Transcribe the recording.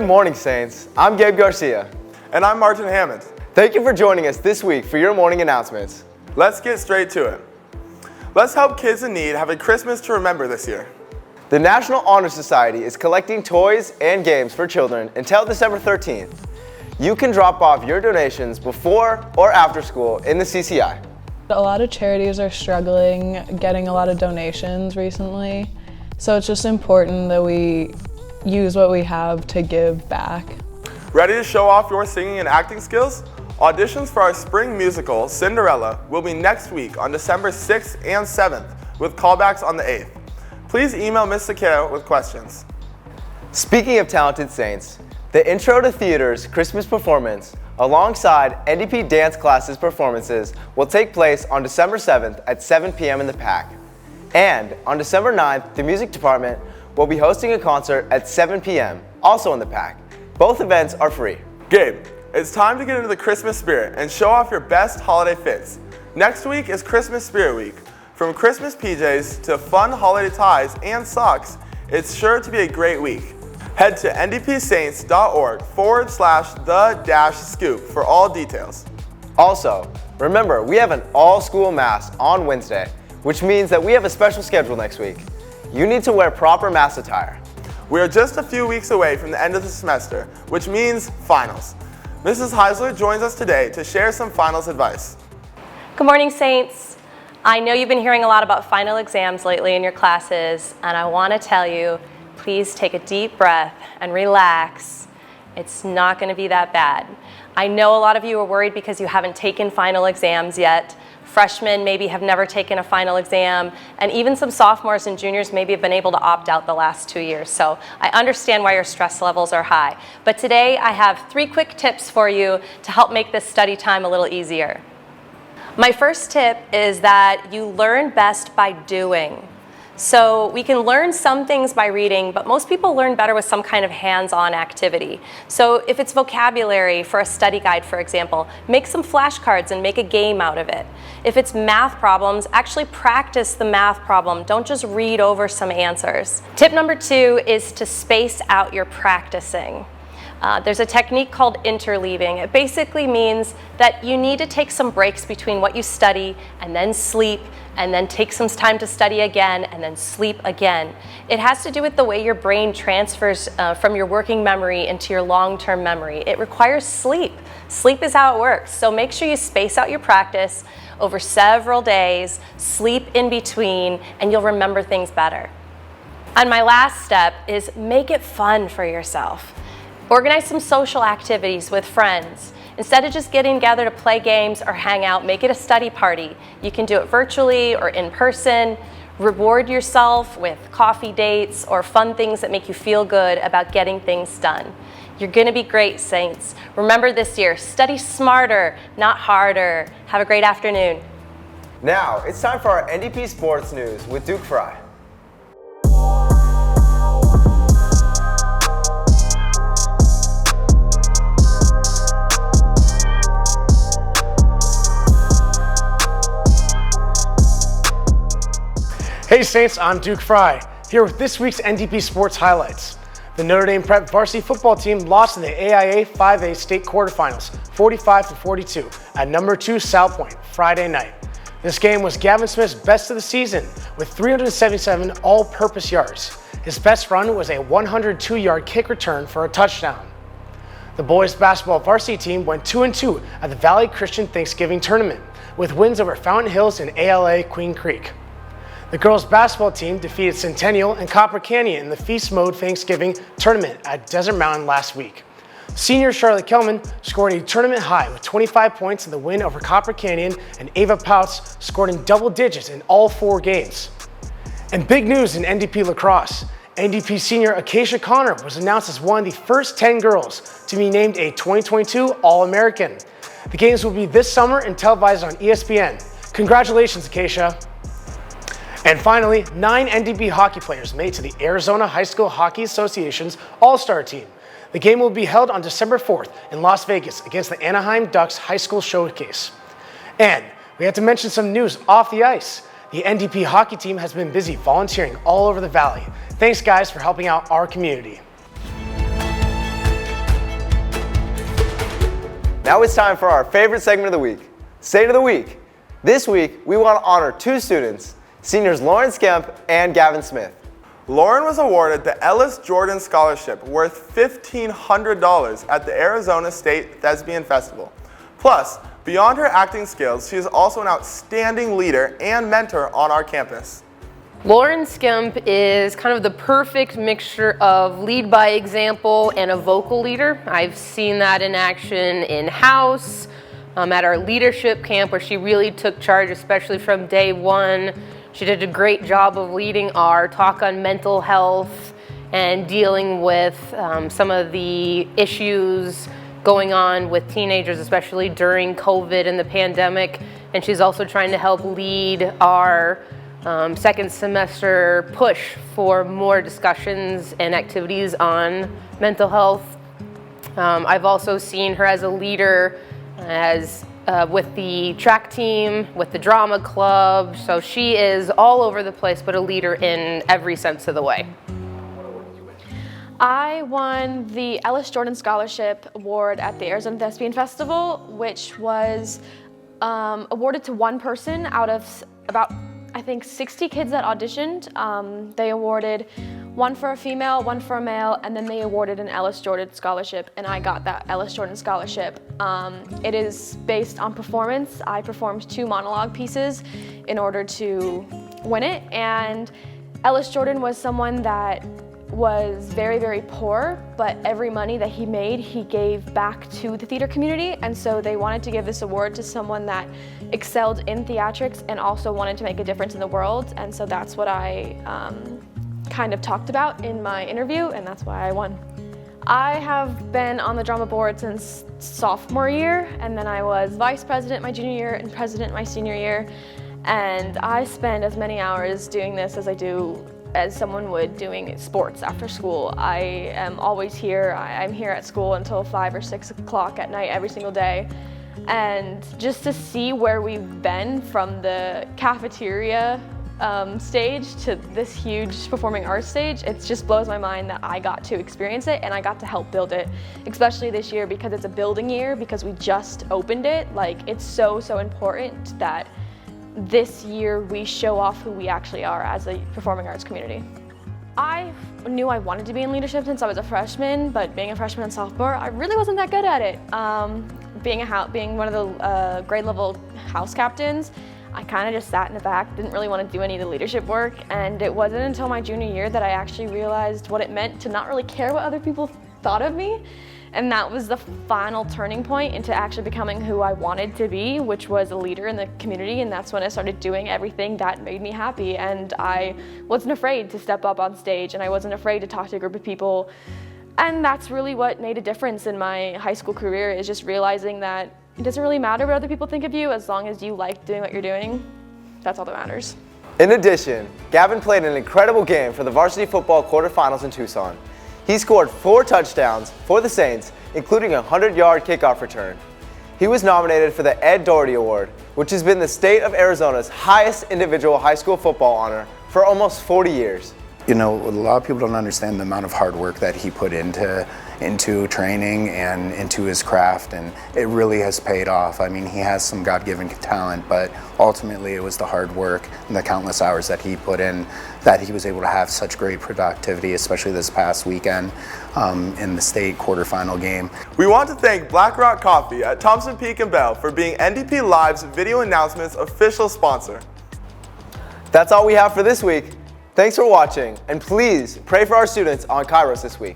morning, Saints. I'm Gabe Garcia. And I'm Martin Hammond. Thank you for joining us this week for your morning announcements. Let's get straight to it. Let's help kids in need have a Christmas to remember this year. The National Honor Society is collecting toys and games for children until December 13th. You can drop off your donations before or after school in the CCI. A lot of charities are struggling getting a lot of donations recently, so it's just important that we use what we have to give back. Ready to show off your singing and acting skills? Auditions for our spring musical, Cinderella, will be next week on December 6th and 7th, with callbacks on the 8th. Please email Ms. Sakeo with questions. Speaking of talented Saints, the Intro to Theater's Christmas performance, alongside NDP dance classes performances, will take place on December 7th at 7 p.m. in the PAC. And on December 9th, the music department will be hosting a concert at 7 p.m., also in the PAC. Both events are free. Gabe, it's time to get into the Christmas spirit and show off your best holiday fits. Next week is Christmas Spirit Week. From Christmas PJs to fun holiday ties and socks, it's sure to be a great week. Head to ndpsaints.org/the-scoop for all details. Also, remember, we have an all-school mass on Wednesday, which means that we have a special schedule next week. You need to wear proper mass attire. We are just a few weeks away from the end of the semester, which means finals. Mrs. Heisler joins us today to share some finals advice. Good morning, Saints. I know you've been hearing a lot about final exams lately in your classes, and I want to tell you, please take a deep breath and relax. It's not going to be that bad. I know a lot of you are worried because you haven't taken final exams yet. Freshmen maybe have never taken a final exam, and even some sophomores and juniors maybe have been able to opt out the last 2 years. So I understand why your stress levels are high. But today I have 3 quick tips for you to help make this study time a little easier. My first tip is that you learn best by doing. So we can learn some things by reading, but most people learn better with some kind of hands-on activity. So if it's vocabulary for a study guide, for example, make some flashcards and make a game out of it. If it's math problems, actually practice the math problem. Don't just read over some answers. Tip number 2 is to space out your practicing. There's a technique called interleaving. It basically means that you need to take some breaks between what you study and then sleep, and then take some time to study again and then sleep again. It has to do with the way your brain transfers from your working memory into your long-term memory. It requires sleep. Sleep is how it works. So make sure you space out your practice over several days, sleep in between, and you'll remember things better. And my last step is make it fun for yourself. Organize some social activities with friends. Instead of just getting together to play games or hang out, make it a study party. You can do it virtually or in person. Reward yourself with coffee dates or fun things that make you feel good about getting things done. You're gonna be great, Saints. Remember this year, study smarter, not harder. Have a great afternoon. Now, it's time for our NDP Sports News with Duke FRYE. Hey Saints, I'm Duke FRYE, here with this week's NDP Sports highlights. The Notre Dame Prep varsity football team lost in the AIA 5A state quarterfinals, 45-42, at number 2 South Point, Friday night. This game was Gavin Smith's best of the season, with 377 all-purpose yards. His best run was a 102-yard kick return for a touchdown. The boys basketball varsity team went 2-2 at the Valley Christian Thanksgiving Tournament, with wins over Fountain Hills and ALA Queen Creek. The girls basketball team defeated Centennial and Copper Canyon in the Feast Mode Thanksgiving Tournament at Desert Mountain last week. Senior Charlotte Kelman scored a tournament high with 25 points in the win over Copper Canyon, and Ava Pouts scored in double digits in all 4 games. And big news in NDP lacrosse. NDP senior Acacia Connor was announced as one of the first 10 girls to be named a 2022 All-American. The games will be this summer and televised on ESPN. Congratulations, Acacia. And finally, 9 NDP hockey players made to the Arizona High School Hockey Association's All-Star team. The game will be held on December 4th in Las Vegas against the Anaheim Ducks High School Showcase. And we have to mention some news off the ice. The NDP hockey team has been busy volunteering all over the valley. Thanks guys for helping out our community. Now it's time for our favorite segment of the week, Saint of the Week. This week, we want to honor two students, seniors Lauren Skemp and Gavin Smith. Lauren was awarded the Ellis Jordan Scholarship worth $1,500 at the Arizona State Thespian Festival. Plus, beyond her acting skills, she is also an outstanding leader and mentor on our campus. Lauren Skemp is kind of the perfect mixture of lead by example and a vocal leader. I've seen that in action in-house, at our leadership camp where she really took charge, especially from day one. She did a great job of leading our talk on mental health and dealing with some of the issues going on with teenagers, especially during COVID and the pandemic. And she's also trying to help lead our second semester push for more discussions and activities on mental health. I've also seen her as a leader with the track team, with the drama club. So she is all over the place, but a leader in every sense of the way. I won the Ellis Jordan Scholarship Award at the Arizona Thespian Festival, which was awarded to one person out of about, I think, 60 kids that auditioned. They awarded one for a female, one for a male, and then they awarded an Ellis Jordan Scholarship, and I got that Ellis Jordan Scholarship. It is based on performance. I performed 2 monologue pieces in order to win it, and Ellis Jordan was someone that was very, very poor, but every money that he made, he gave back to the theater community, and so they wanted to give this award to someone that excelled in theatrics and also wanted to make a difference in the world, and so that's what I kind of talked about in my interview, and that's why I won. I have been on the drama board since sophomore year, and then I was vice president my junior year and president my senior year, and I spend as many hours doing this as someone would doing sports after school. I am always here. I'm here at school until 5 or 6 o'clock at night every single day. And just to see where we've been from the cafeteria stage to this huge performing arts stage, it just blows my mind that I got to experience it and I got to help build it, especially this year because it's a building year, because we just opened it. Like, it's so important that this year we show off who we actually are as a performing arts community. I knew I wanted to be in leadership since I was a freshman, but being a freshman and sophomore, I really wasn't that good at it. Being one of the grade level house captains, I kind of just sat in the back, didn't really want to do any of the leadership work, and it wasn't until my junior year that I actually realized what it meant to not really care what other people thought of me. And that was the final turning point into actually becoming who I wanted to be, which was a leader in the community, and that's when I started doing everything that made me happy. And I wasn't afraid to step up on stage, and I wasn't afraid to talk to a group of people. And that's really what made a difference in my high school career, is just realizing that it doesn't really matter what other people think of you as long as you like doing what you're doing. That's all that matters. In addition, Gavin played an incredible game for the varsity football quarterfinals in Tucson. He scored 4 touchdowns for the Saints, including a 100-yard kickoff return. He was nominated for the Ed Doherty Award, which has been the state of Arizona's highest individual high school football honor for almost 40 years. You know, a lot of people don't understand the amount of hard work that he put into training and into his craft, and it really has paid off. I mean, he has some God-given talent, but ultimately it was the hard work and the countless hours that he put in that he was able to have such great productivity, especially this past weekend in the state quarterfinal game. We want to thank Black Rock Coffee at Thompson Peak and Bell for being NDP Live's video announcements official sponsor. That's all we have for this week. Thanks for watching, and please pray for our students on Kairos this week.